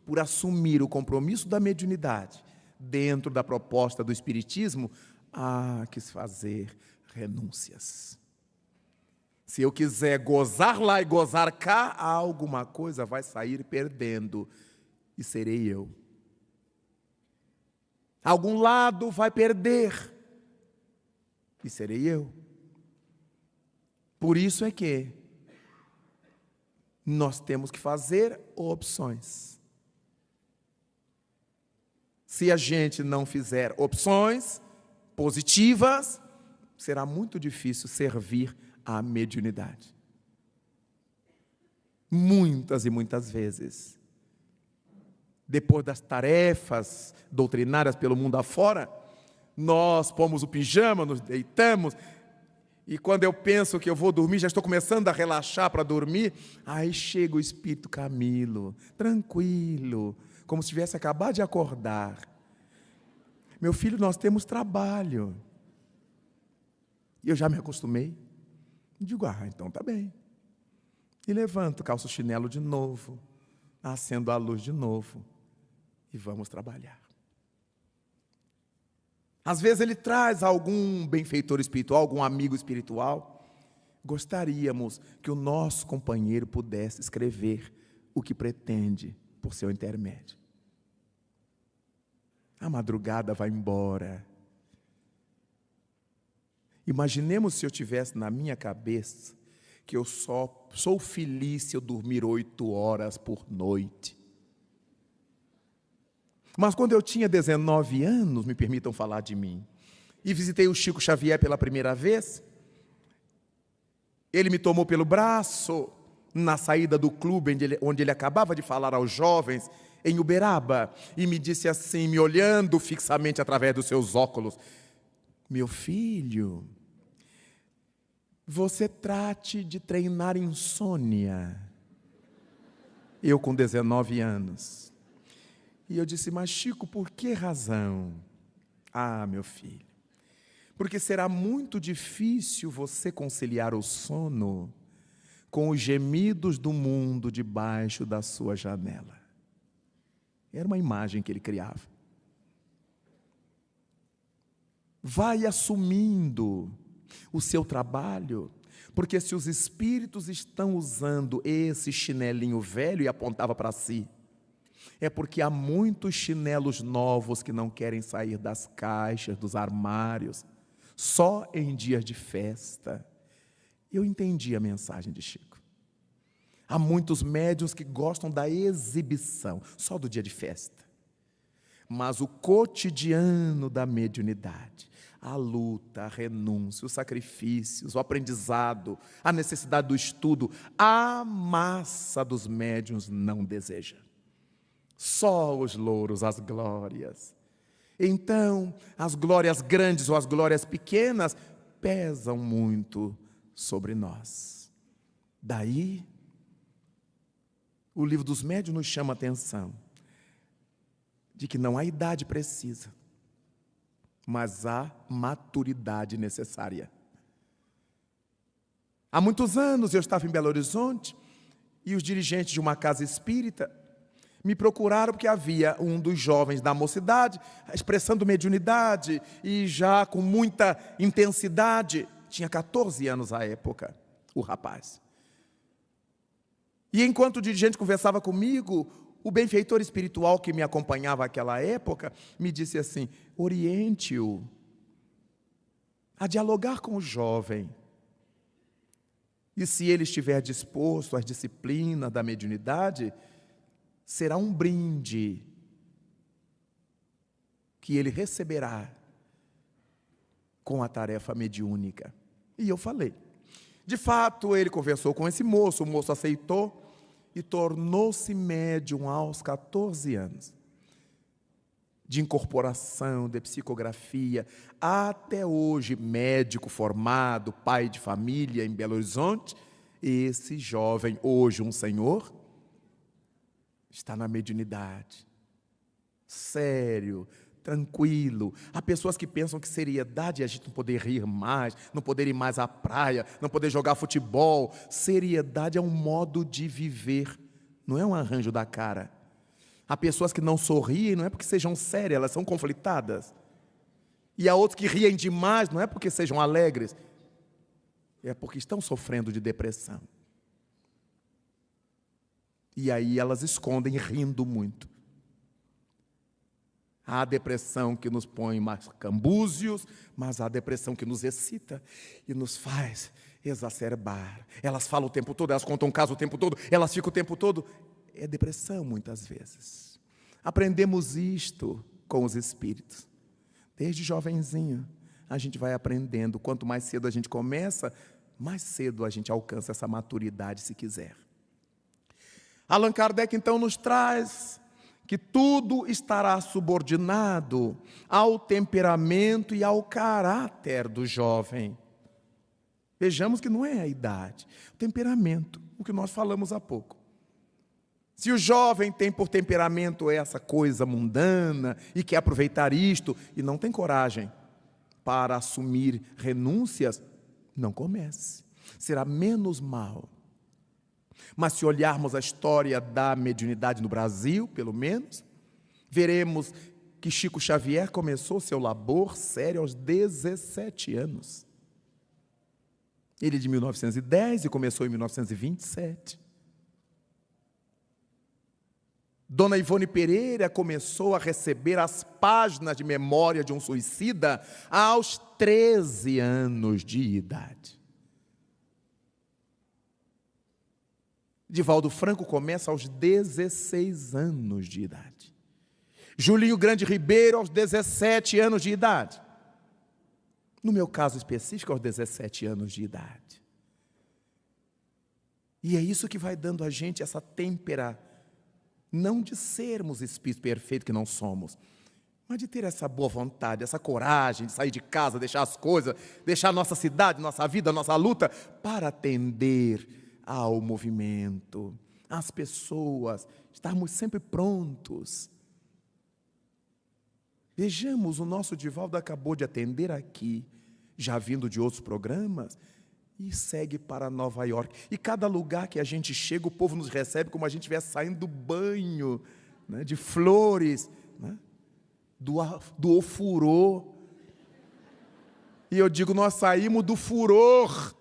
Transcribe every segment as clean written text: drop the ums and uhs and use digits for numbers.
por assumir o compromisso da mediunidade dentro da proposta do Espiritismo, há que fazer renúncias. Se eu quiser gozar lá e gozar cá, alguma coisa vai sair perdendo, e serei eu. Algum lado vai perder, e serei eu. Por isso é que nós temos que fazer opções. Se a gente não fizer opções positivas, será muito difícil servir à mediunidade. Muitas e muitas vezes, depois das tarefas doutrinárias pelo mundo afora, nós pomos o pijama, nos deitamos, e quando eu penso que eu vou dormir, já estou começando a relaxar para dormir, aí chega o espírito Camilo, tranquilo, como se tivesse acabado de acordar. Meu filho, nós temos trabalho. E eu já me acostumei. Digo, então tá bem. E levanto, calço o chinelo de novo, acendo a luz de novo, e vamos trabalhar. Às vezes ele traz algum benfeitor espiritual, algum amigo espiritual. Gostaríamos que o nosso companheiro pudesse escrever o que pretende por seu intermédio. A madrugada vai embora. Imaginemos se eu tivesse na minha cabeça que eu só sou feliz se eu dormir 8 horas por noite. Mas quando eu tinha 19 anos, me permitam falar de mim, e visitei o Chico Xavier pela primeira vez, ele me tomou pelo braço na saída do clube onde ele acabava de falar aos jovens, em Uberaba, e me disse assim, me olhando fixamente através dos seus óculos: meu filho, você trate de treinar insônia. Eu com 19 anos. E eu disse, mas Chico, por que razão? Meu filho, porque será muito difícil você conciliar o sono com os gemidos do mundo debaixo da sua janela. Era uma imagem que ele criava. Vai assumindo o seu trabalho, porque se os espíritos estão usando esse chinelinho velho, e apontava para si, é porque há muitos chinelos novos que não querem sair das caixas, dos armários, só em dias de festa. Eu entendi a mensagem de Chico. Há muitos médiuns que gostam da exibição, só do dia de festa. Mas o cotidiano da mediunidade, a luta, a renúncia, os sacrifícios, o aprendizado, a necessidade do estudo, a massa dos médiuns não deseja. Só os louros, as glórias. Então, as glórias grandes ou as glórias pequenas pesam muito sobre nós. Daí, o livro dos médiuns nos chama a atenção de que não há idade precisa, mas há maturidade necessária. Há muitos anos eu estava em Belo Horizonte e os dirigentes de uma casa espírita me procuraram porque havia um dos jovens da mocidade expressando mediunidade e já com muita intensidade. Tinha 14 anos à época, o rapaz. E enquanto o dirigente conversava comigo, o benfeitor espiritual que me acompanhava naquela época me disse assim: oriente-o a dialogar com o jovem. E se ele estiver disposto às disciplinas da mediunidade, será um brinde que ele receberá com a tarefa mediúnica. E eu falei. De fato, ele conversou com esse moço, o moço aceitou e tornou-se médium aos 14 anos. De incorporação, de psicografia, até hoje médico formado, pai de família em Belo Horizonte. Esse jovem, hoje um senhor, está na mediunidade, sério, tranquilo. Há pessoas que pensam que seriedade é a gente não poder rir mais, não poder ir mais à praia, não poder jogar futebol. Seriedade é um modo de viver, não é um arranjo da cara. Há pessoas que não sorriem, não é porque sejam sérias, elas são conflitadas. E há outros que riem demais, não é porque sejam alegres, é porque estão sofrendo de depressão. E aí elas escondem rindo muito. Há a depressão que nos põe mais cambúzios, mas há a depressão que nos excita e nos faz exacerbar. Elas falam o tempo todo, elas contam um caso o tempo todo, elas ficam o tempo todo. É depressão muitas vezes. Aprendemos isto com os espíritos. Desde jovenzinho, a gente vai aprendendo. Quanto mais cedo a gente começa, mais cedo a gente alcança essa maturidade, se quiser. Allan Kardec, então, nos traz que tudo estará subordinado ao temperamento e ao caráter do jovem. Vejamos que não é a idade, o temperamento, o que nós falamos há pouco. Se o jovem tem por temperamento essa coisa mundana e quer aproveitar isto e não tem coragem para assumir renúncias, não comece, será menos mal. Mas se olharmos a história da mediunidade no Brasil, pelo menos, veremos que Chico Xavier começou seu labor sério aos 17 anos. Ele é de 1910 e começou em 1927. Dona Ivone Pereira começou a receber as páginas de memória de um suicida aos 13 anos de idade. Divaldo Franco começa aos 16 anos de idade. Julinho Grande Ribeiro aos 17 anos de idade. No meu caso específico, aos 17 anos de idade. E é isso que vai dando a gente essa têmpera, não de sermos espíritos perfeitos que não somos, mas de ter essa boa vontade, essa coragem de sair de casa, deixar as coisas, deixar a nossa cidade, nossa vida, nossa luta, para atender ao movimento, às pessoas, estarmos sempre prontos. Vejamos, o nosso Divaldo acabou de atender aqui, já vindo de outros programas, e segue para Nova York. E cada lugar que a gente chega, o povo nos recebe como a gente estivesse saindo do banho, né, de flores, né, do ofurô. E eu digo, nós saímos do furor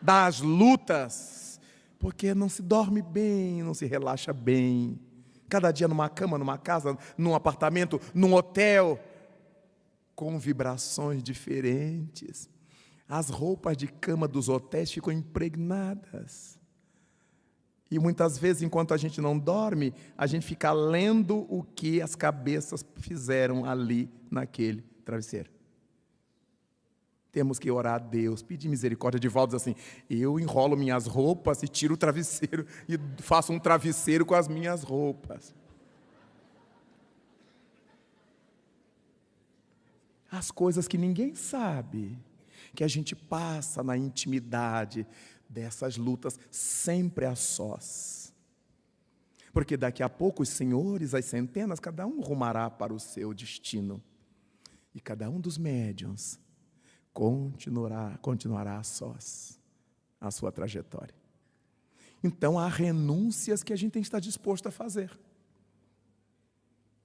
das lutas, porque não se dorme bem, não se relaxa bem. Cada dia numa cama, numa casa, num apartamento, num hotel, com vibrações diferentes. As roupas de cama dos hotéis ficam impregnadas. E muitas vezes, enquanto a gente não dorme, a gente fica lendo o que as cabeças fizeram ali naquele travesseiro. Temos que orar a Deus, pedir misericórdia. Divaldo diz assim, eu enrolo minhas roupas e tiro o travesseiro e faço um travesseiro com as minhas roupas. As coisas que ninguém sabe, que a gente passa na intimidade dessas lutas, sempre a sós. Porque daqui a pouco os senhores, as centenas, cada um rumará para o seu destino. E cada um dos médiuns continuará a sós a sua trajetória. Então, há renúncias que a gente tem que estar disposto a fazer.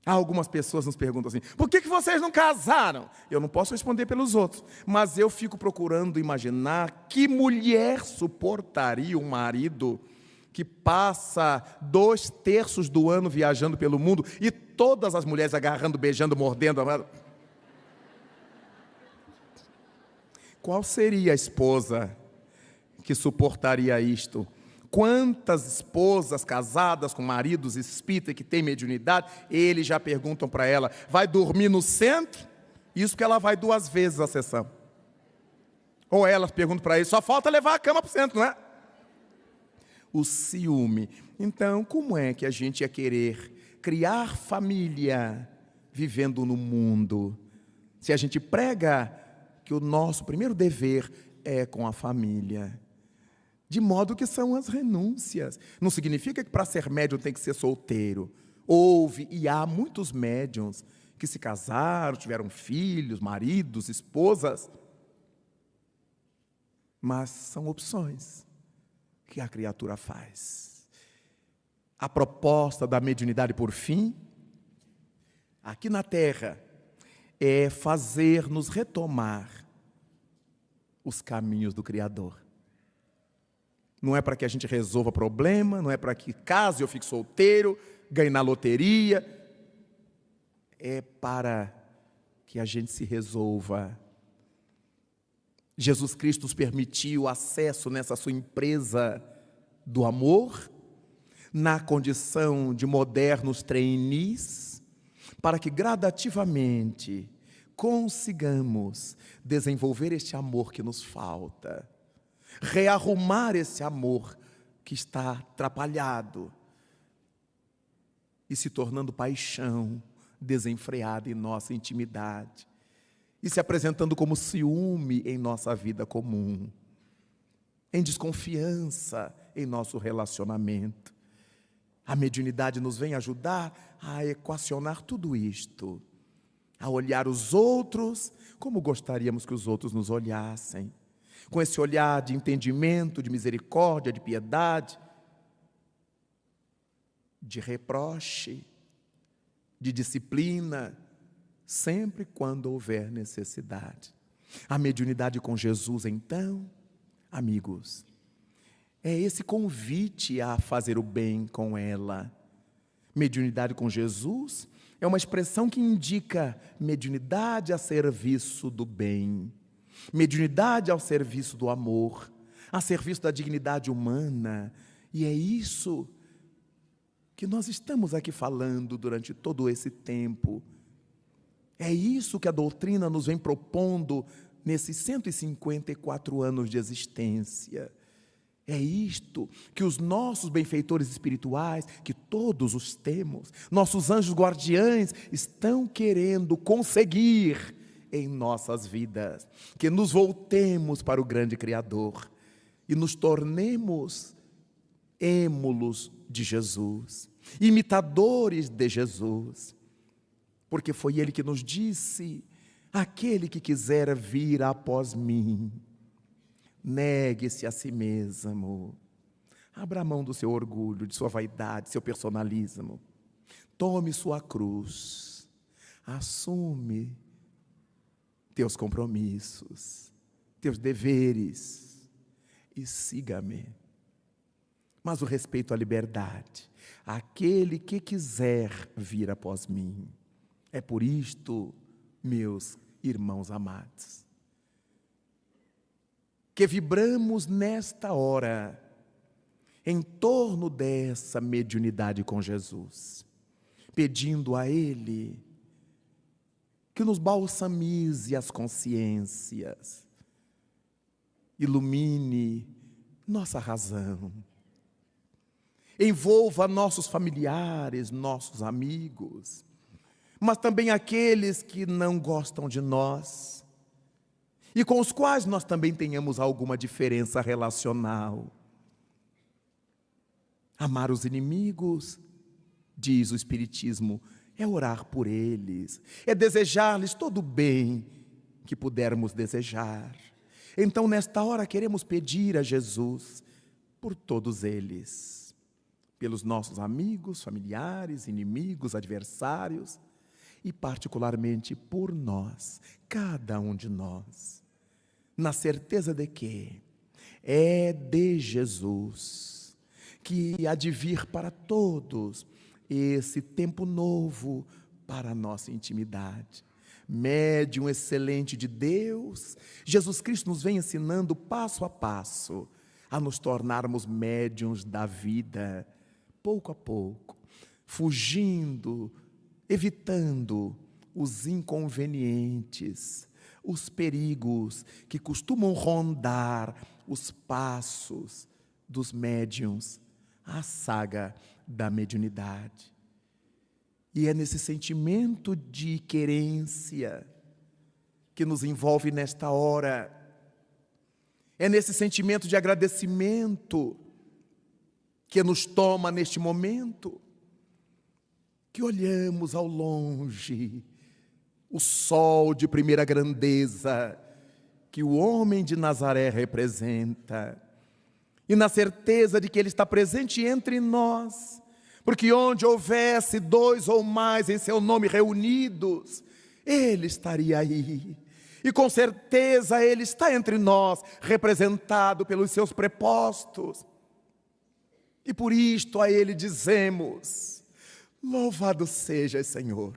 Há algumas pessoas nos perguntam assim, por que vocês não casaram? Eu não posso responder pelos outros, mas eu fico procurando imaginar que mulher suportaria um marido que passa 2/3 do ano viajando pelo mundo e todas as mulheres agarrando, beijando, mordendo. Qual seria a esposa que suportaria isto? Quantas esposas casadas com maridos espíritas que têm mediunidade, eles já perguntam para ela, vai dormir no centro? Isso que ela vai 2 vezes à sessão. Ou elas perguntam para ele, só falta levar a cama para o centro, não é? O ciúme. Então, como é que a gente ia querer criar família vivendo no mundo? Se a gente prega que o nosso primeiro dever é com a família. De modo que são as renúncias. Não significa que para ser médium tem que ser solteiro. Houve e há muitos médiuns que se casaram, tiveram filhos, maridos, esposas. Mas são opções que a criatura faz. A proposta da mediunidade, por fim, aqui na Terra, é fazer-nos retomar os caminhos do Criador. Não é para que a gente resolva problema, não é para que case ou fique solteiro, ganhe na loteria. É para que a gente se resolva. Jesus Cristo nos permitiu acesso nessa sua empresa do amor, na condição de modernos trainees, para que gradativamente consigamos desenvolver este amor que nos falta, rearrumar esse amor que está atrapalhado e se tornando paixão desenfreada em nossa intimidade e se apresentando como ciúme em nossa vida comum, em desconfiança em nosso relacionamento. A mediunidade nos vem ajudar a equacionar tudo isto, a olhar os outros como gostaríamos que os outros nos olhassem, com esse olhar de entendimento, de misericórdia, de piedade, de reproche, de disciplina, sempre quando houver necessidade. A mediunidade com Jesus, então, amigos, é esse convite a fazer o bem com ela. Mediunidade com Jesus é uma expressão que indica mediunidade a serviço do bem, mediunidade ao serviço do amor, a serviço da dignidade humana. E é isso que nós estamos aqui falando durante todo esse tempo. É isso que a doutrina nos vem propondo nesses 154 anos de existência. É isto que os nossos benfeitores espirituais, que todos os temos, nossos anjos guardiães, estão querendo conseguir em nossas vidas. Que nos voltemos para o grande Criador e nos tornemos émulos de Jesus, imitadores de Jesus, porque foi Ele que nos disse: aquele que quiser vir após mim, negue-se a si mesmo, abra mão do seu orgulho, de sua vaidade, seu personalismo, tome sua cruz, assume teus compromissos, teus deveres e siga-me. Mas o respeito à liberdade, aquele que quiser vir após mim. É por isto, meus irmãos amados, que vibramos nesta hora em torno dessa mediunidade com Jesus, pedindo a Ele que nos balsamize as consciências, ilumine nossa razão, envolva nossos familiares, nossos amigos, mas também aqueles que não gostam de nós e com os quais nós também tenhamos alguma diferença relacional. Amar os inimigos, diz o Espiritismo, é orar por eles, é desejar-lhes todo o bem que pudermos desejar. Então, nesta hora, queremos pedir a Jesus por todos eles, pelos nossos amigos, familiares, inimigos, adversários, e particularmente por nós, cada um de nós, na certeza de que é de Jesus que há de vir para todos esse tempo novo para a nossa intimidade. Médium excelente de Deus, Jesus Cristo nos vem ensinando passo a passo a nos tornarmos médiuns da vida, pouco a pouco, fugindo, evitando os inconvenientes, os perigos que costumam rondar os passos dos médiuns, a saga da mediunidade. E é nesse sentimento de querência que nos envolve nesta hora, é nesse sentimento de agradecimento que nos toma neste momento, que olhamos ao longe o sol de primeira grandeza que o homem de Nazaré representa, e na certeza de que Ele está presente entre nós, Porque onde houvesse 2 ou mais em seu nome reunidos, Ele estaria aí. E com certeza Ele está entre nós, representado pelos seus prepostos. E por isto a Ele dizemos: louvado sejas, Senhor.